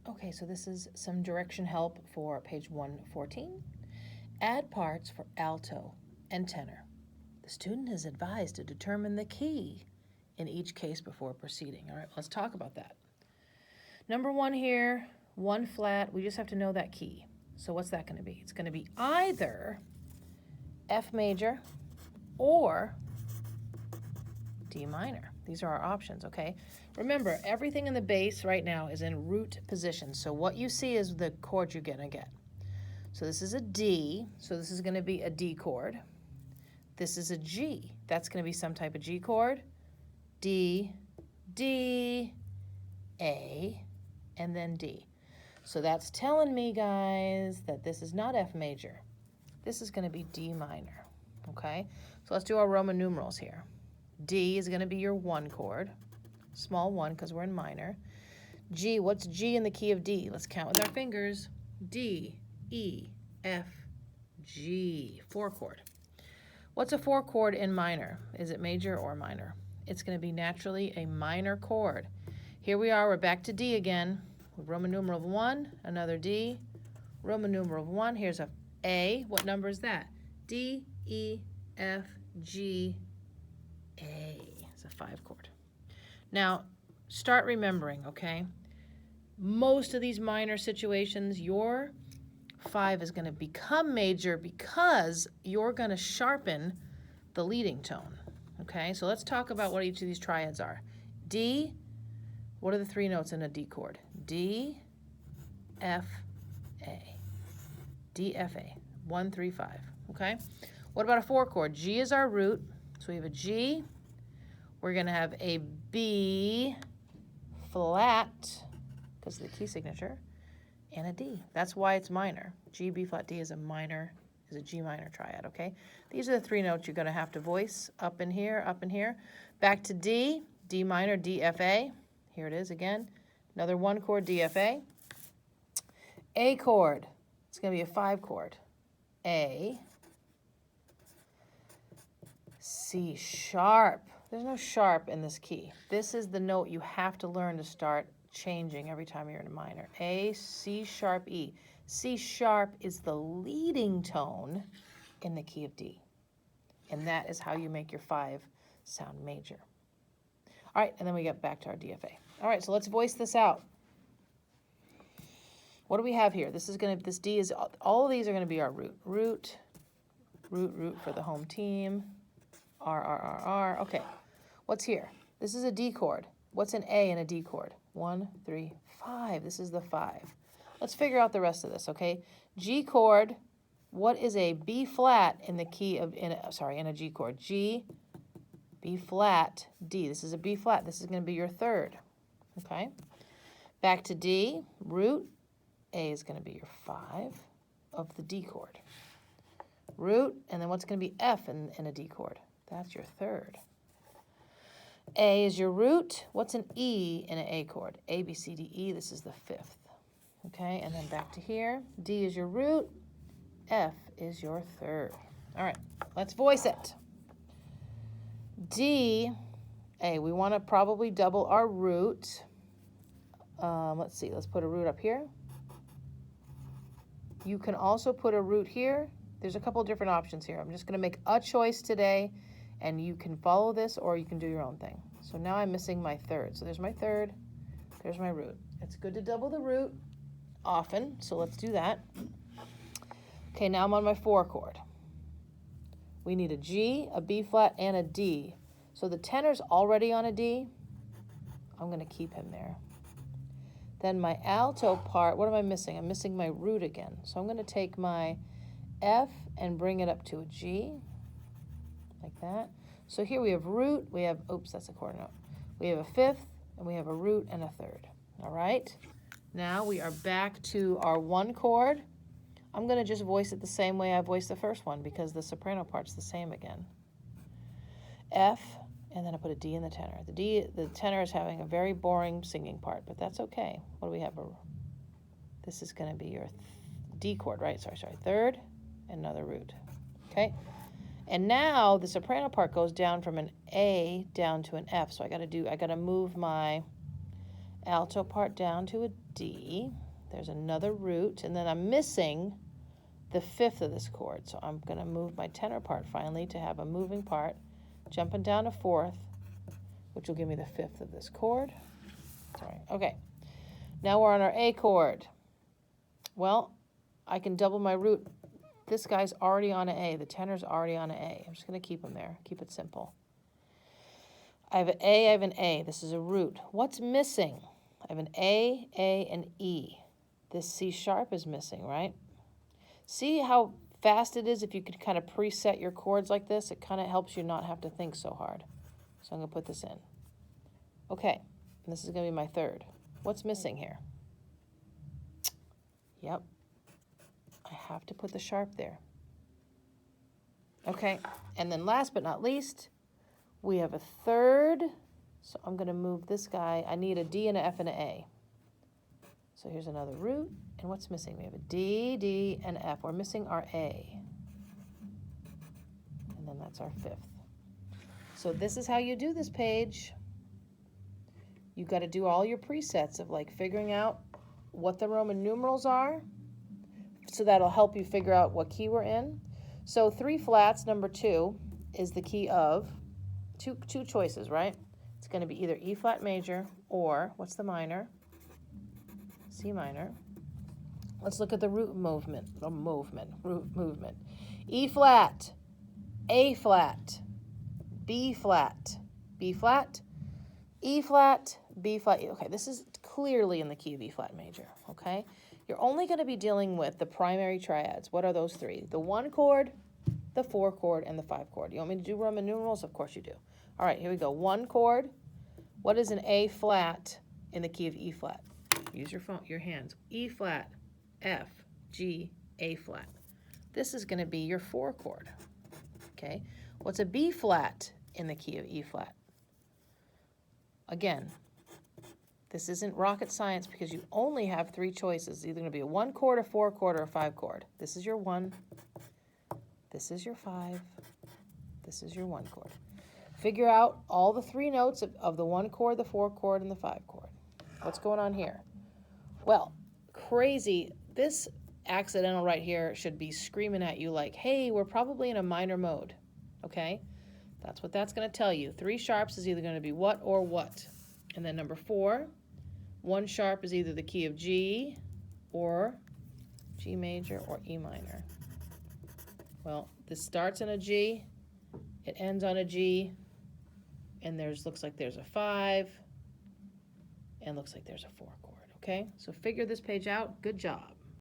Okay, so this is some direction help for page 114. Add parts for alto and tenor. The student is advised to determine the key in each case before proceeding. All right, let's talk about that. Number one here, one flat, we just have to know that key. So what's that going to be? It's going to be either F major or D minor. These are our options, okay? Remember, everything in the bass right now is in root position. So what you see is the chord you're going to get. So this is a D, so this is going to be a D chord. This is a G. That's going to be some type of G chord. D, D, A, and then D. So that's telling me, guys, that this is not F major. This is going to be D minor, okay? So let's do our Roman numerals here. D is going to be your one chord, small one because we're in minor. G, what's G in the key of D? Let's count with our fingers. D, E, F, G, four chord. What's a four chord in minor? Is it major or minor? It's going to be naturally a minor chord. Here we are, we're back to D again. Roman numeral of 1, another D. Roman numeral of 1, here's a A. What number is that? D, E, F, G, A. It's a 5 chord. Now, start remembering, okay? Most of these minor situations, your 5 is going to become major because you're going to sharpen the leading tone, okay? So let's talk about what each of these triads are. D, what are the 3 notes in a D chord? D, F, A. D, F, A. 1, 3, 5, okay? What about a 4 chord? G is our root, so we have a G. We're going to have a B flat, because of the key signature, and a D. That's why it's minor. G, B flat, D is a G minor triad, okay? These are the 3 notes you're going to have to voice up in here, up in here. Back to D, D minor, D, F, A. Here it is again. Another 1 chord, D, F, A. A chord, it's going to be a 5 chord. A, C sharp. There's no sharp in this key. This is the note you have to learn to start changing every time you're in a minor. A, C sharp, E. C sharp is the leading tone in the key of D. And that is how you make your 5 sound major. All right, and then we get back to our DFA. All right, so let's voice this out. What do we have here? This D is, all of these are going to be our root. Root, root, root for the home team. R, R, R, R. Okay, what's here? This is a D chord. What's an A in a D chord? 1, 3, 5. This is the 5. Let's figure out the rest of this, okay? G chord, what is a B flat in the key of, in a G chord? G, B flat, D. This is a B flat. This is going to be your 3rd, okay? Back to D, root. A is going to be your 5 of the D chord. Root, and then what's going to be F in a D chord? That's your 3rd. A is your root. What's an E in an A chord? A, B, C, D, E. This is the 5th. Okay, and then back to here. D is your root. F is your 3rd. All right, let's voice it. D, A, we want to probably double our root. Let's see, let's put a root up here. You can also put a root here. There's a couple different options here. I'm just going to make a choice today, and you can follow this or you can do your own thing. So now I'm missing my 3rd. So there's my 3rd, there's my root. It's good to double the root often, so let's do that. Okay, now I'm on my 4 chord. We need a G, a B flat, and a D. So the tenor's already on a D. I'm going to keep him there. Then my alto part, what am I missing? I'm missing my root again. So I'm going to take my F and bring it up to a G, like that. So here we have root, we have, oops, that's a quarter note. We have a 5th, and we have a root and a 3rd. All right? Now we are back to our 1 chord. I'm going to just voice it the same way I voiced the first one because the soprano part's the same again. F, and then I put a D in the tenor. The tenor is having a very boring singing part, but that's okay. What do we have? This is going to be your D chord, right? Sorry, 3rd, and another root. Okay? And now the soprano part goes down from an A down to an F. So I got to move my alto part down to a D. There's another root, and then I'm missing the fifth of this chord. So I'm going to move my tenor part finally to have a moving part, jumping down a fourth, which will give me the fifth of this chord. Sorry. Okay. Now we're on our A chord. Well, I can double my root. This guy's already on an A. The tenor's already on an A. I'm just going to keep him there. Keep it simple. I have an A, I have an A. This is a root. What's missing? I have an A, and E. This C sharp is missing, right? See how fast it is if you could kind of preset your chords like this? It kind of helps you not have to think so hard. So I'm going to put this in. Okay, and this is going to be my third. What's missing here? Yep, I have to put the sharp there. Okay, and then last but not least, we have a third. So I'm going to move this guy. I need a D and an F and an A. So here's another root. And what's missing? We have a D, D, and F. We're missing our A. And then that's our fifth. So this is how you do this page. You've got to do all your presets of like figuring out what the Roman numerals are. So that'll help you figure out what key we're in. So 3 flats, number 2, is the key of two choices, right? It's going to be either E flat major or, what's the minor? C minor. Let's look at the root movement. Root movement. E flat, A flat, B flat, B flat, E flat, B flat. Okay, this is clearly in the key of E flat major, okay? You're only going to be dealing with the primary triads. What are those 3? The 1 chord, the 4 chord, and the 5 chord. You want me to do Roman numerals? Of course you do. All right, here we go. 1 chord. What is an A flat in the key of E flat? Use your phone, your hands. E flat, F, G, A flat. This is going to be your 4 chord. Okay. What's a B flat in the key of E flat? Again, this isn't rocket science because you only have 3 choices. It's either going to be a 1 chord, a 4 chord, or a 5 chord. This is your 1. This is your 5. This is your 1 chord. Figure out all the 3 notes of the 1 chord, the 4 chord, and the 5 chord. What's going on here? Well, crazy. This accidental right here should be screaming at you like, hey, we're probably in a minor mode. Okay? That's what that's going to tell you. 3 sharps is either going to be what or what. And then number 4, 1 sharp is either the key of G or G major or E minor. Well, this starts in a G, it ends on a G, and looks like there's a 5, and looks like there's a 4 chord, okay? So figure this page out. Good job.